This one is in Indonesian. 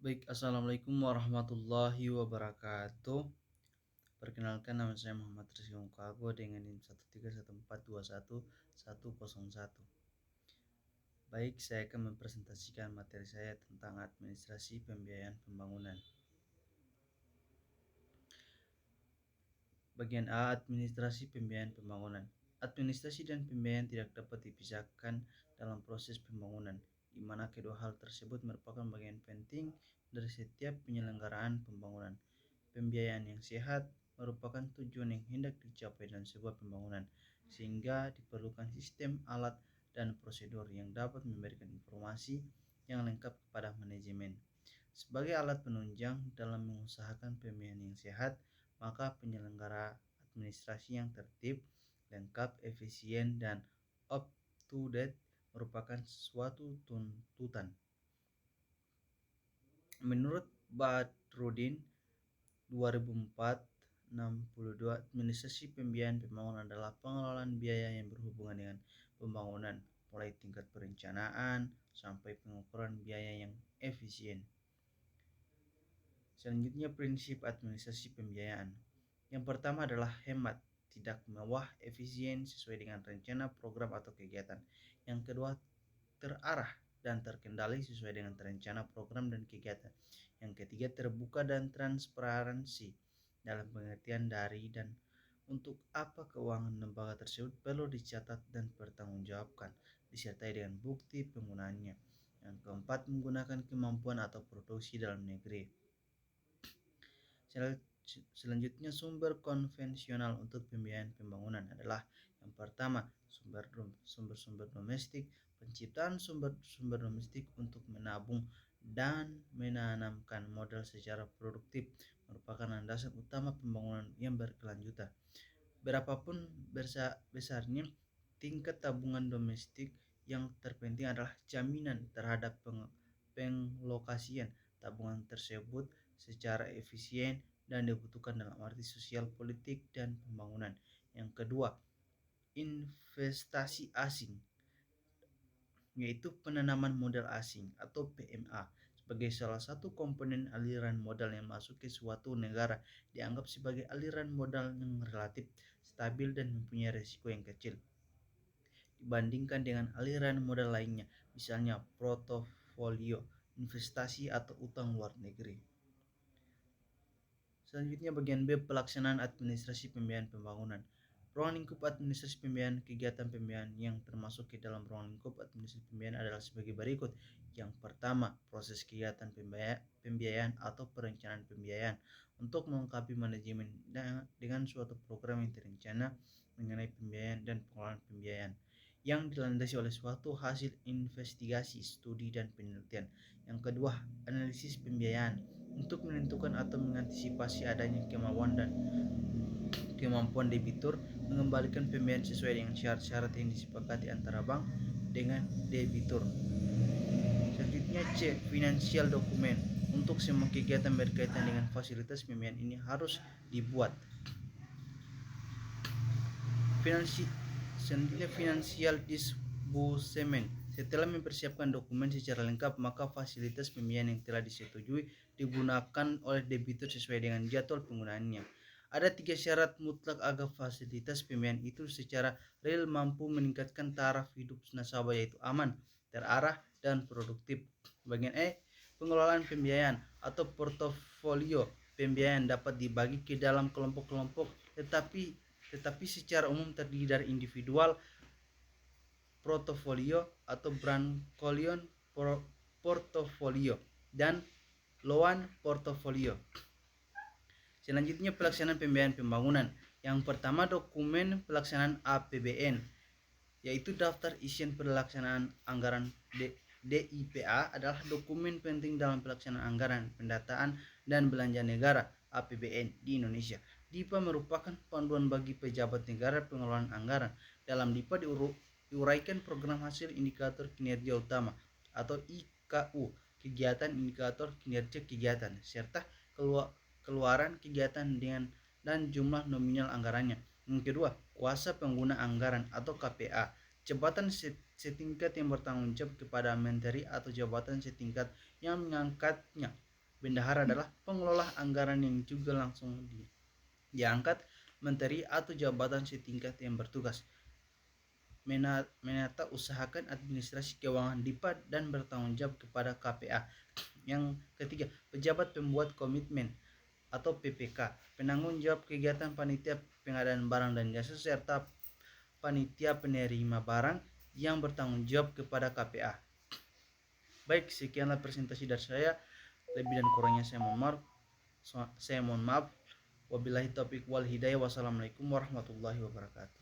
Baik, assalamualaikum warahmatullahi wabarakatuh. Perkenalkan, nama saya Muhammad Rizky Mukago dengan NIM 131421101. Baik, saya akan mempresentasikan materi saya tentang administrasi pembiayaan pembangunan. Bagian A, administrasi pembiayaan pembangunan. Administrasi dan pembiayaan tidak dapat dipisahkan dalam proses pembangunan, di mana kedua hal tersebut merupakan bagian penting dari setiap penyelenggaraan pembangunan. Pembiayaan yang sehat merupakan tujuan yang hendak dicapai dalam sebuah pembangunan, sehingga diperlukan sistem, alat, dan prosedur yang dapat memberikan informasi yang lengkap kepada manajemen. Sebagai alat penunjang dalam mengusahakan pembiayaan yang sehat, maka penyelenggara administrasi yang tertib, lengkap, efisien, dan up to date merupakan suatu tuntutan. Menurut Badrudin 2004-62, administrasi pembiayaan pembangunan adalah pengelolaan biaya yang berhubungan dengan pembangunan, mulai tingkat perencanaan sampai pengukuran biaya yang efisien. Selanjutnya, prinsip administrasi pembiayaan. Yang pertama adalah hemat, tidak mewah, efisien sesuai dengan rencana, program, atau kegiatan. Yang kedua, terarah dan terkendali sesuai dengan rencana, program, dan kegiatan. Yang ketiga, terbuka dan transparansi dalam pengertian dari dan untuk apa keuangan lembaga tersebut perlu dicatat dan bertanggungjawabkan, disertai dengan bukti penggunaannya. Yang keempat, menggunakan kemampuan atau produksi dalam negeri. Selanjutnya, sumber konvensional untuk pembiayaan pembangunan adalah yang pertama, sumber-sumber domestik. Penciptaan sumber-sumber domestik untuk menabung dan menanamkan modal secara produktif merupakan landasan utama pembangunan yang berkelanjutan. Berapapun besarnya tingkat tabungan domestik, yang terpenting adalah jaminan terhadap penglokasian tabungan tersebut secara efisien dan dibutuhkan dalam arti sosial, politik, dan pembangunan. Yang kedua, investasi asing, yaitu penanaman modal asing atau PMA sebagai salah satu komponen aliran modal yang masuk ke suatu negara, dianggap sebagai aliran modal yang relatif stabil dan mempunyai risiko yang kecil dibandingkan dengan aliran modal lainnya, misalnya portofolio investasi atau utang luar negeri. Selanjutnya, bagian B, pelaksanaan administrasi pembiayaan pembangunan. Ruang lingkup administrasi pembiayaan. Kegiatan pembiayaan yang termasuk ke dalam ruang lingkup administrasi pembiayaan adalah sebagai berikut. Yang pertama, proses kegiatan pembiayaan atau perencanaan pembiayaan untuk melengkapi manajemen dengan suatu program yang terencana mengenai pembiayaan dan pengelolaan pembiayaan yang dilandasi oleh suatu hasil investigasi, studi, dan penelitian. Yang kedua, analisis pembiayaan untuk menentukan atau mengantisipasi adanya kemampuan debitur mengembalikan pembiayaan sesuai dengan syarat-syarat yang disepakati antara bank dengan debitur. Selanjutnya, C, finansial dokumen. Untuk semua kegiatan berkaitan dengan fasilitas pembiayaan ini harus dibuat. Selanjutnya, finansial disbursement. Setelah mempersiapkan dokumen secara lengkap, maka fasilitas pembiayaan yang telah disetujui digunakan oleh debitur sesuai dengan jadwal penggunaannya. Ada 3 syarat mutlak agar fasilitas pembiayaan itu secara real mampu meningkatkan taraf hidup nasabah, yaitu aman, terarah, dan produktif. Bagian E, pengelolaan pembiayaan atau portofolio pembiayaan dapat dibagi ke dalam kelompok-kelompok tetapi secara umum terdiri dari individual portofolio atau brancholion portofolio dan loan portofolio. Selanjutnya, pelaksanaan pembiayaan pembangunan. Yang pertama, dokumen pelaksanaan APBN, yaitu daftar isian pelaksanaan anggaran. DIPA adalah dokumen penting dalam pelaksanaan anggaran pendataan dan belanja negara APBN di Indonesia. DIPA merupakan panduan bagi pejabat negara pengelolaan anggaran. Dalam DIPA diuraikan program hasil indikator kinerja utama atau IKU, kegiatan indikator kinerja kegiatan, serta keluaran kegiatan dan jumlah nominal anggarannya. Yang kedua, kuasa pengguna anggaran atau KPA, jabatan setingkat yang bertanggung jawab kepada menteri atau jabatan setingkat yang mengangkatnya Bendahara adalah pengelola anggaran yang juga langsung diangkat menteri atau jabatan setingkat yang bertugas menata usahakan administrasi keuangan DIPA dan bertanggung jawab kepada KPA. Yang ketiga, pejabat pembuat komitmen atau PPK, penanggung jawab kegiatan panitia pengadaan barang dan jasa serta panitia penerima barang yang bertanggung jawab kepada KPA. Baik, sekianlah presentasi dari saya. Lebih dan kurangnya saya mohon maaf. Wabillahi taufiq wal hidayah. Wassalamualaikum warahmatullahi wabarakatuh.